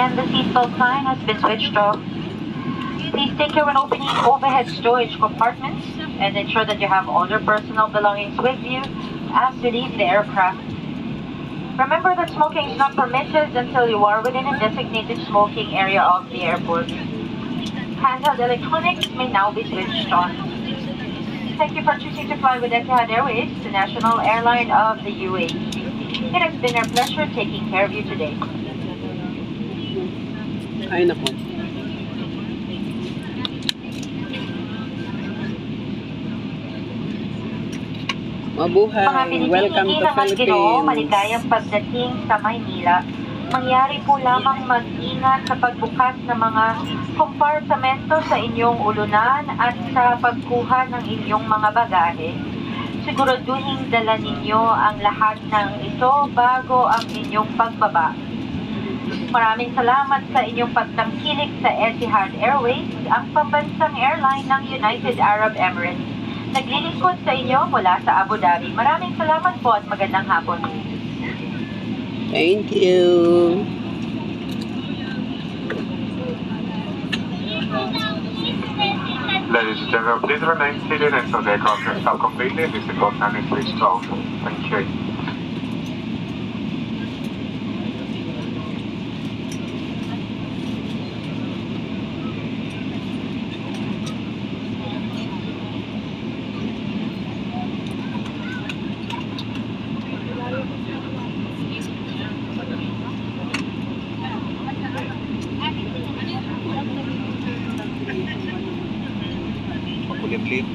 and the seatbelt sign has been switched off. Please take care when opening overhead storage compartments and ensure that you have all your personal belongings with you as you leave the aircraft. Remember that smoking is not permitted until you are within a designated smoking area of the airport. Handheld electronics may now be switched on. Thank you for choosing to fly with Etihad Airways, the national airline of the UAE. It has been our pleasure taking care of you today. Ay, nako. Mabuhay. Welcome to Philippines. Maligayang pagdating sa Maynila. Mangyari po lamang mag-ingat sa pagbukas ng mga kompartamento sa inyong ulunan at sa pagkuha ng inyong mga bagahe. Siguraduhin dala ninyo ang lahat ng ito bago ang inyong pagbaba. Maraming salamat sa inyong pagtangkilik sa Etihad Airways, ang pambansang airline ng United Arab Emirates. Naglilingkod sa inyo mula sa Abu Dhabi. Maraming salamat po at magandang hapon. Thank you. Ladies and gentlemen, please remain seated until the aircraft has stopped completely and the seatbelt sign is switched off. Thank you. Makulimlim.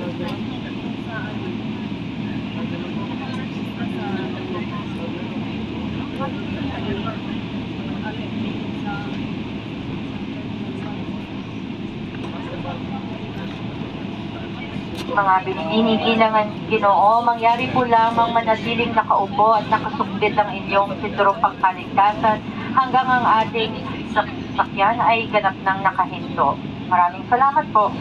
Mga binibinigilangan Ginoo, mangyari po lamang manatiling nakaupo at nakasukbit ang inyong sinturong pangkaligtasan hanggang ang ating sasakyan ay ganap ng nakahinto. Maraming salamat po.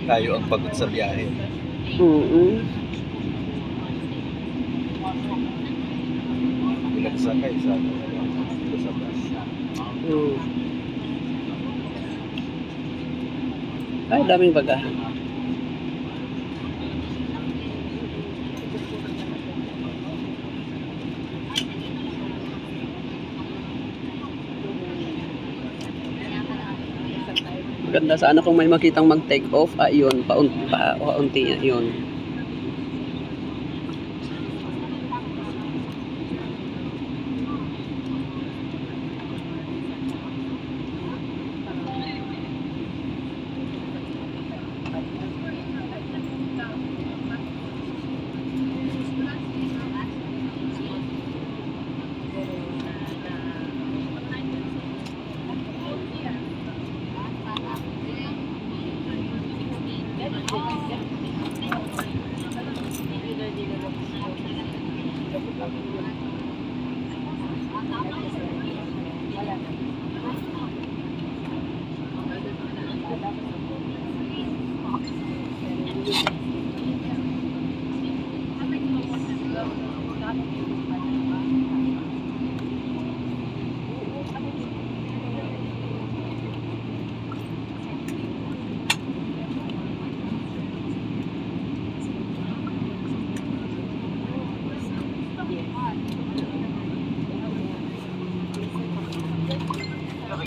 Tayo ang pagod sa biyahe. Bilang sakay sa bus. Ay, daming bagahe. Maganda sana kung may makitang mag-take off. Ayun, paunti yun.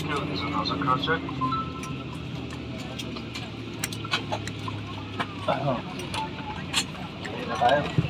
you. This is also cross-check. Ano? Okay na tayo.